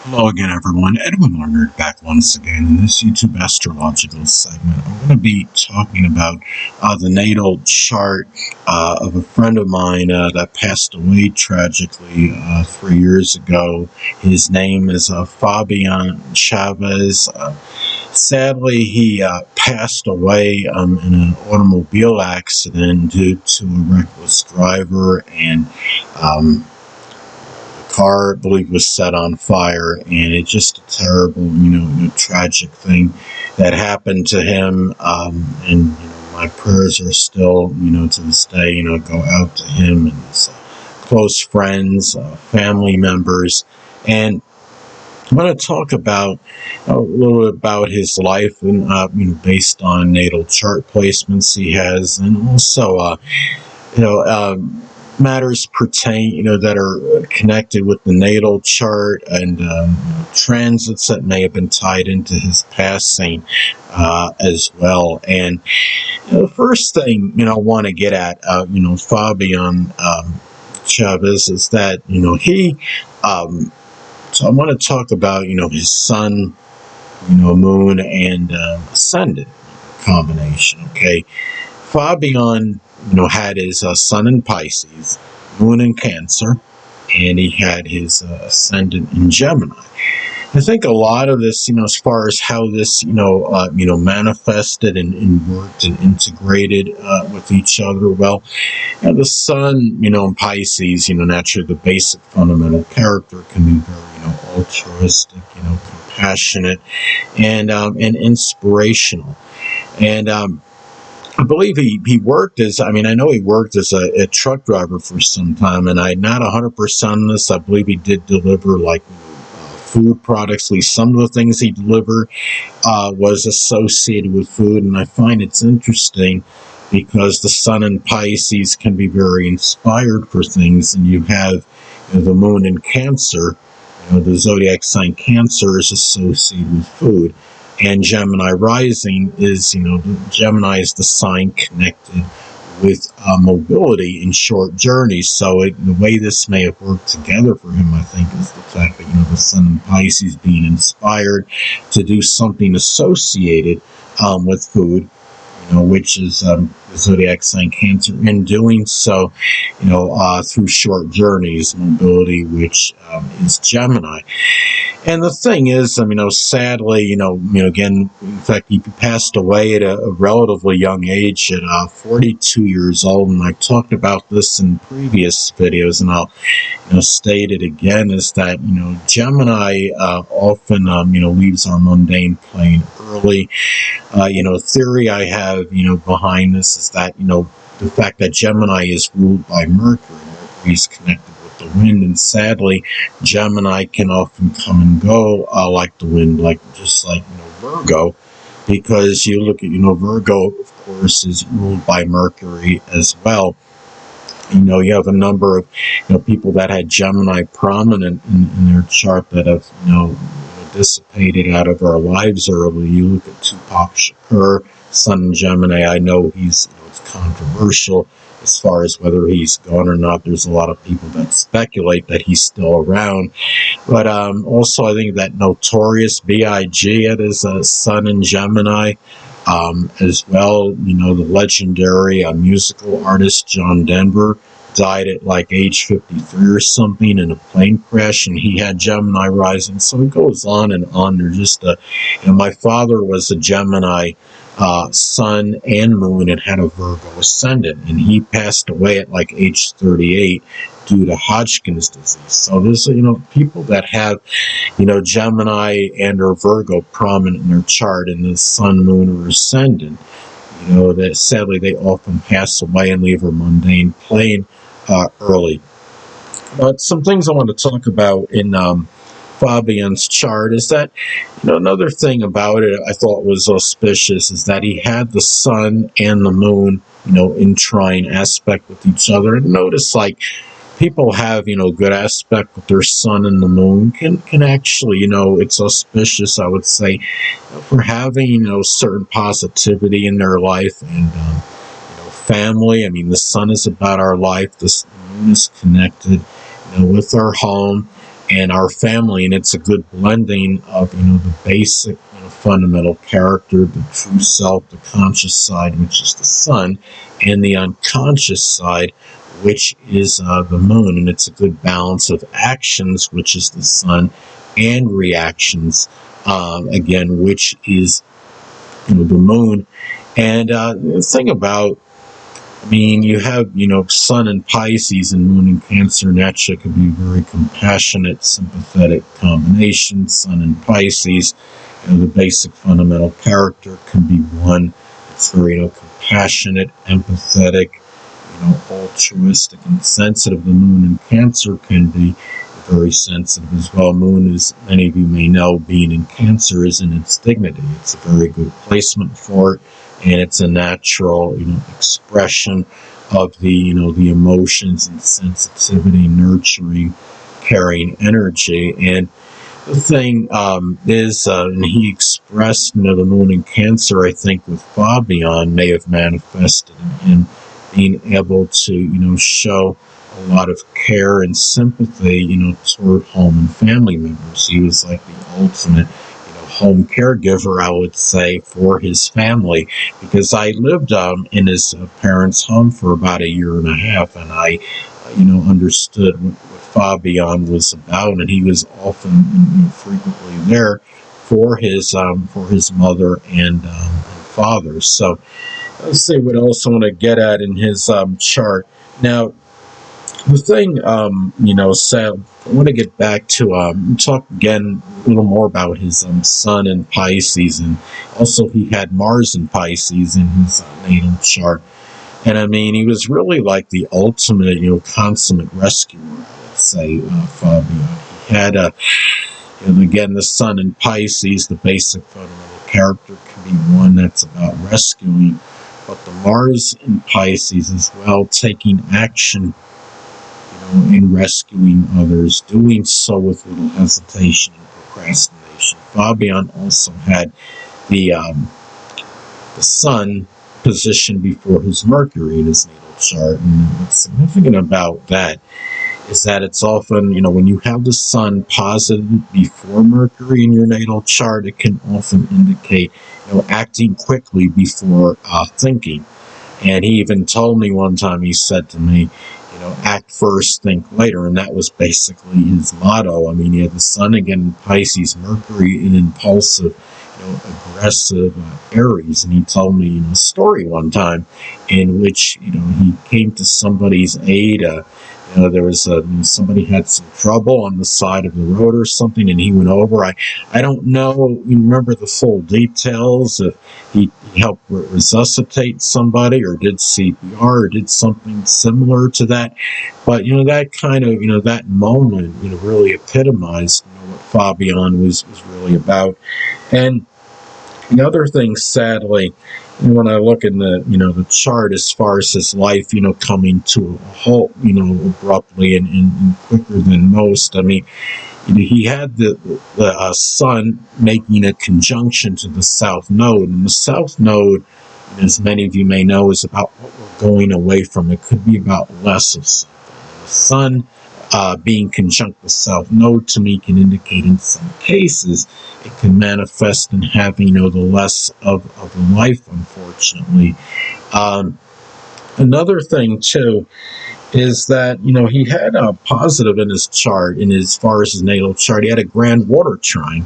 Hello again, everyone. Edwin Learnard back once again in this YouTube astrological segment. I'm going to be talking about the natal chart of a friend of mine that passed away tragically 3 years ago. His name is Fabian Chavez. Sadly, he passed away in an automobile accident due to a reckless driver, and car, I believe, was set on fire, and it's just a terrible, tragic thing that happened to him. And my prayers are still, to this day, go out to him and his close friends, family members, and I want to talk about a little bit about his life, and based on natal chart placements he has, and also, you know. Matters pertain, that are connected with the natal chart, and transits that may have been tied into his passing as well. And the first thing, I want to get at, Fabian Chavez, is that, he, so I want to talk about, his sun, moon, and ascendant combination, okay? Fabian, had his sun in Pisces, moon in Cancer, and he had his ascendant in Gemini. I think a lot of this, as far as how this, manifested and worked and integrated with each other. Well, the sun, in Pisces, naturally the basic fundamental character can be very, altruistic, compassionate, and inspirational, and I believe he worked as, I know he worked as a truck driver for some time, and I'm not 100% on this. I believe he did deliver food products. At least some of the things he delivered was associated with food, and I find it's interesting because the sun in Pisces can be very inspired for things, and you have the moon in Cancer. The zodiac sign Cancer is associated with food. And Gemini rising is, Gemini is the sign connected with mobility in short journeys. So the way this may have worked together for him, I think, is the fact that, the sun in Pisces being inspired to do something associated with food, which is the zodiac sign Cancer, and doing so, through short journeys, mobility, which is Gemini. And the thing is, sadly, again, in fact, he passed away at a relatively young age at 42 years old. And I talked about this in previous videos, and I'll, state it again, is that, Gemini often, leaves our mundane plane early. Theory I have, behind this is that, the fact that Gemini is ruled by Mercury. Mercury is connected the wind, and sadly Gemini can often come and go like the wind, just like Virgo, because you look at Virgo, of course, is ruled by Mercury as well. You have a number of people that had Gemini prominent in their chart that have dissipated out of our lives early. You look at Tupac Shakur, Sun in Gemini. I know he's it's controversial as far as whether he's gone or not. There's a lot of people that speculate that he's still around. But also, I think that Notorious B.I.G. had his sun in Gemini as well. The legendary musical artist John Denver died at age 53 or something in a plane crash, and he had Gemini rising. So it goes on and on. They're just my father was a Gemini sun and moon, and had a Virgo ascendant, and he passed away at age 38 due to Hodgkin's disease. So there's people that have Gemini and or Virgo prominent in their chart, in the sun, moon, or ascendant, that sadly they often pass away and leave a mundane plane early. But some things I want to talk about in Fabian's chart is that, another thing about it I thought was auspicious is that he had the sun and the moon, in trine aspect with each other. And notice, people have, good aspect with their sun and the moon can actually, it's auspicious, I would say, for having, certain positivity in their life, and, family. The sun is about our life. The moon is connected, with our home. and our family, and it's a good blending of the basic fundamental character, the true self, the conscious side, which is the sun, and the unconscious side, which is the moon. And it's a good balance of actions, which is the sun, and reactions, again, which is the moon. And the thing about, you have, sun in Pisces and moon in Cancer, naturally could be very compassionate, sympathetic combination. Sun in Pisces, the basic fundamental character can be one. It's very, compassionate, empathetic, altruistic and sensitive. The moon in Cancer can be very sensitive as well. Moon, as many of you may know, being in Cancer, is in its dignity. It's a very good placement for it, and it's a natural, expression of the, the emotions and sensitivity, nurturing, caring energy. And the thing is, and he expressed, the moon in Cancer, I think, with Fabian, may have manifested in him being able to, show a lot of care and sympathy, toward home and family members. He was like the ultimate, home caregiver, I would say, for his family, because I lived in his parents' home for about a year and a half, and I, understood what Fabian was about, and he was often, frequently there for his mother and father. So let's see what else I want to get at in his chart. Now, the thing, so I want to get back to talk again a little more about his sun in Pisces, and also he had Mars in Pisces in his natal chart. And he was really like the ultimate, consummate rescuer, I would say, Fabian. He had again, the sun in Pisces, the basic fundamental character, can be one that's about rescuing, but the Mars in Pisces as well, taking action, in rescuing others, doing so with little hesitation and procrastination. Fabian also had the sun positioned before his Mercury in his natal chart, and what's significant about that is that it's often, when you have the sun posited before Mercury in your natal chart, it can often indicate, acting quickly before thinking. And he even told me one time, he said to me, act first, think later. And that was basically his motto. He had the sun again in Pisces, Mercury in impulsive, aggressive Aries. And he told me a story one time in which, he came to somebody's aid. There was somebody had some trouble on the side of the road or something, and he went over. I don't know, remember the full details, if he helped resuscitate somebody or did CPR or did something similar to that. But, that kind of, that moment, really epitomized, what Fabian was really about. And the other thing, sadly, when I look in the, the chart as far as his life, coming to a halt, abruptly and quicker than most. He had the sun making a conjunction to the South Node, and the South Node, as many of you may know, is about what we're going away from. It could be about less of something. The sun being conjunct the South Node, to me, can indicate in some cases it can manifest in having, the less of the life, unfortunately. Another thing, too, is that, he had a positive in his chart, as far as his natal chart. He had a grand water trine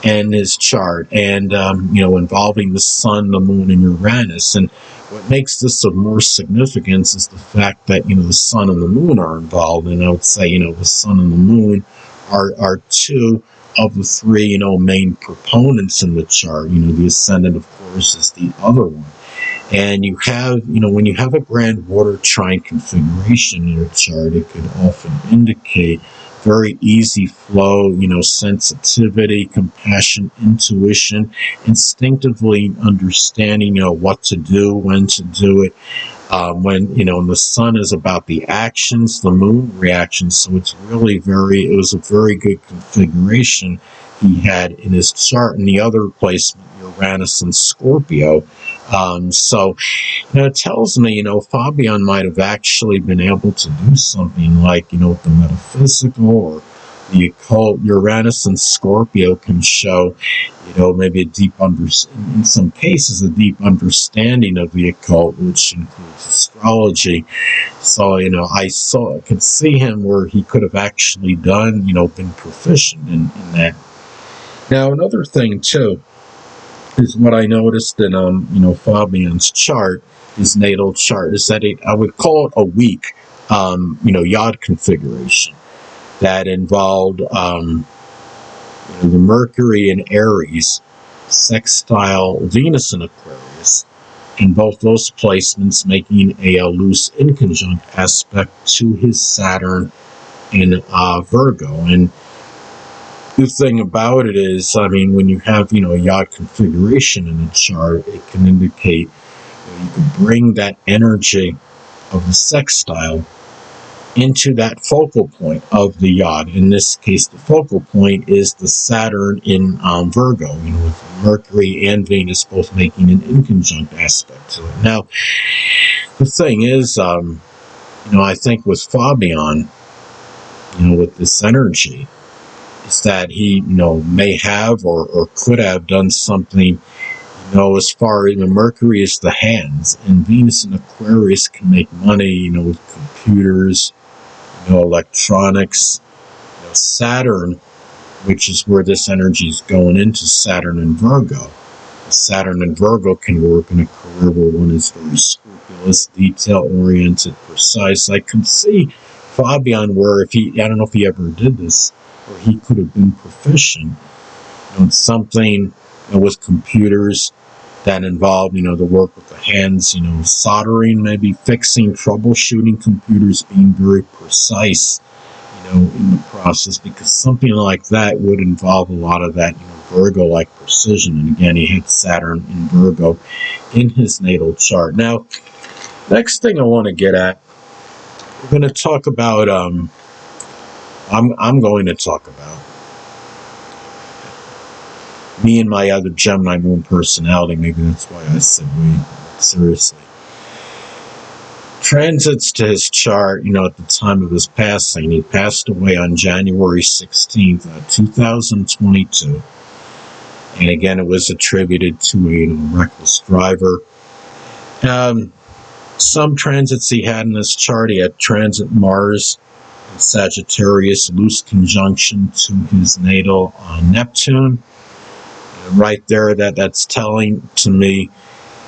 in his chart, and, involving the sun, the moon, and Uranus. And what makes this of more significance is the fact that, the sun and the moon are involved. And I would say, the sun and the moon are two of the three, main proponents in the chart. The ascendant, of course, is the other one. And you have, when you have a grand water trine configuration in your chart, it could often indicate very easy flow, sensitivity, compassion, intuition, instinctively understanding, what to do, when to do it. When, the sun is about the actions, the moon reactions. So it's really it was a very good configuration he had in his chart. And the other placement, Uranus and Scorpio. So, it tells me, Fabian might have actually been able to do something like, with the metaphysical or the occult. Uranus and Scorpio can show, maybe in some cases, a deep understanding of the occult, which includes astrology. So, I could see him where he could have actually done, been proficient in that. Now, another thing, too, is what I noticed in, Fabian's chart, his natal chart, is that I would call it a weak, yod configuration that involved, the Mercury in Aries, sextile Venus in Aquarius, and both those placements making a loose inconjunct aspect to his Saturn in Virgo. And the thing about it is, when you have, a yod configuration in a chart, it can indicate you can bring that energy of the sextile into that focal point of the yod. In this case, the focal point is the Saturn in Virgo, with Mercury and Venus both making an inconjunct aspect to it. Now, the thing is, I think with Fabian, with this energy, is that he, may have or could have done something, as far as Mercury is the hands, and Venus and Aquarius can make money, with computers, electronics. Saturn, which is where this energy is going into, Saturn and Virgo. Saturn and Virgo can work in a career where one is very scrupulous, detail-oriented, precise. I can see Fabian where I don't know if he ever did this, or he could have been proficient in something with computers that involved, the work with the hands, soldering, maybe fixing, troubleshooting computers, being very precise, in the process, because something like that would involve a lot of that, Virgo-like precision. And again, he had Saturn in Virgo in his natal chart. Now, next thing I want to get at, we're going to talk about, I'm going to talk about me and my other Gemini moon personality. Maybe that's why I said we, seriously. Transits to his chart, at the time of his passing. He passed away on January 16th, 2022. And again, it was attributed to a reckless driver. Some transits he had in his chart, he had transit Mars in Sagittarius, loose conjunction to his natal Neptune. Right there, that's telling to me,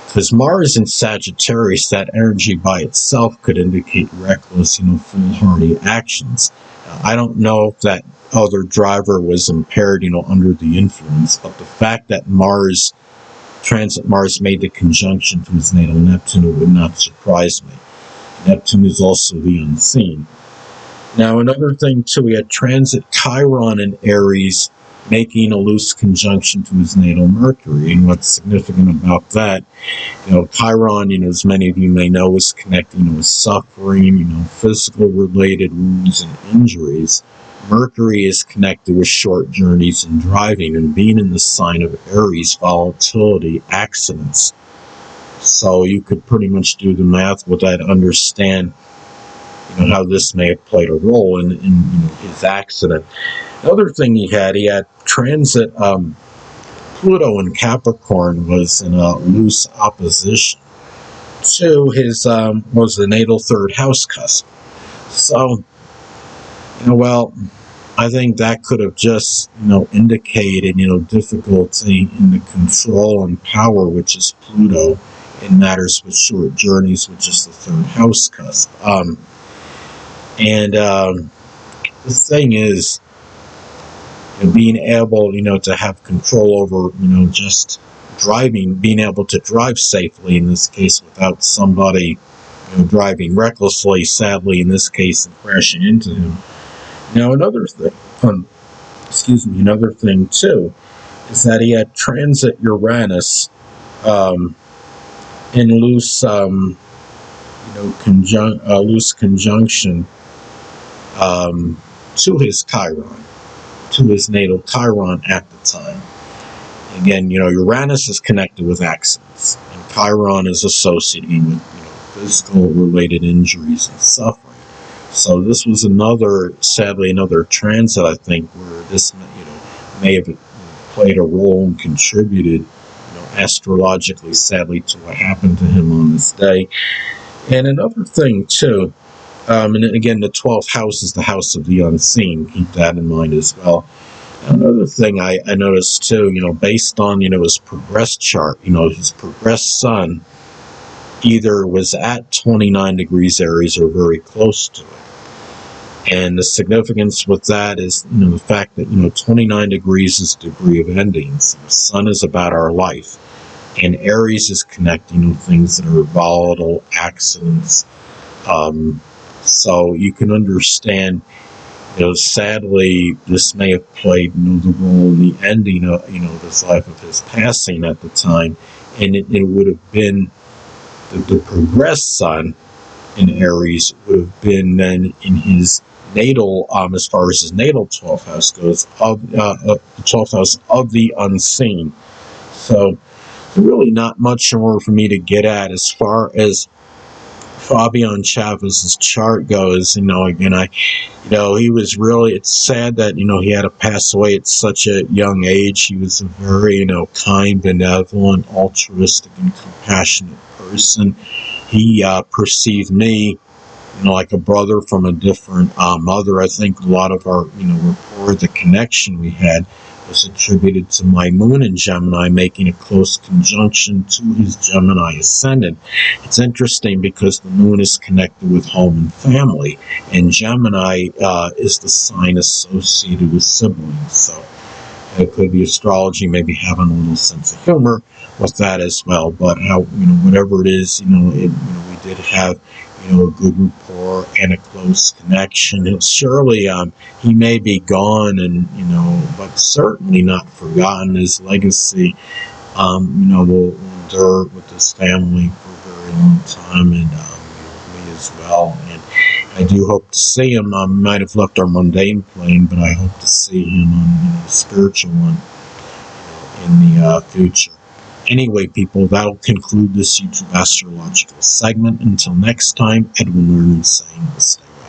because Mars in Sagittarius, that energy by itself could indicate reckless, foolhardy actions. I don't know if that other driver was impaired, under the influence, but the fact that transit Mars made the conjunction to his natal Neptune, it would not surprise me. Neptune is also the unseen. Now, another thing too, we had transit Chiron in Aries, making a loose conjunction to his natal Mercury. And what's significant about that, Chiron, as many of you may know, is connecting with suffering, physical related wounds and injuries. Mercury is connected with short journeys and driving, and being in the sign of Aries, volatility, accidents. So you could pretty much do the math with that, understand, how this may have played a role in his accident. Another thing he had transit Pluto in Capricorn was in a loose opposition to his was the natal third house cusp. So, I think that could have just indicated difficulty in the control and power, which is Pluto, in matters with short journeys, which is the third house cusp. The thing is, being able, to have control over, just driving, being able to drive safely in this case without somebody, driving recklessly, sadly in this case, and crashing into him. Now, another thing too, is that he had transit Uranus in loose, loose conjunction to his Chiron, to his natal Chiron at the time. Again, Uranus is connected with accidents, and Chiron is associated with, physical related injuries and suffering. So this was sadly, another transit, I think, where this, may have played a role and contributed, astrologically, sadly, to what happened to him on this day. And another thing, too, and again, the 12th house is the house of the unseen. Keep that in mind as well. Another thing I noticed, too, based on, his progressed chart, his progressed sun either was at 29 degrees Aries or very close to it. And the significance with that is, the fact that, 29 degrees is the degree of endings. The sun is about our life. And Aries is connecting things that are volatile, accidents. So you can understand, sadly, this may have played, the role in the ending of, this life of his passing at the time. And it would have been the progressed sun in Aries would have been then in his natal, as far as his natal 12th house goes, of the 12th house of the unseen. So really not much more for me to get at as far as Fabian Chavez's chart goes. Again, he was really, it's sad that, he had to pass away at such a young age. He was a very, kind, benevolent, altruistic, and compassionate person. He perceived me, like a brother from a different mother. I think a lot of our, rapport, the connection we had, was attributed to my moon in Gemini making a close conjunction to his Gemini ascendant. It's interesting because the moon is connected with home and family, and Gemini is the sign associated with siblings. So it could be astrology, maybe having a little sense of humor with that as well. But whatever it is, we did have, a good rapport and a close connection. And surely, he may be gone, and but certainly not forgotten. His legacy, will endure with this family for a very long time, and me as well. And I do hope to see him. I might have left our mundane plane, but I hope to see him on the spiritual one, in the future. Anyway, people, that'll conclude this YouTube astrological segment. Until next time, Edwin Learnard saying, stay well.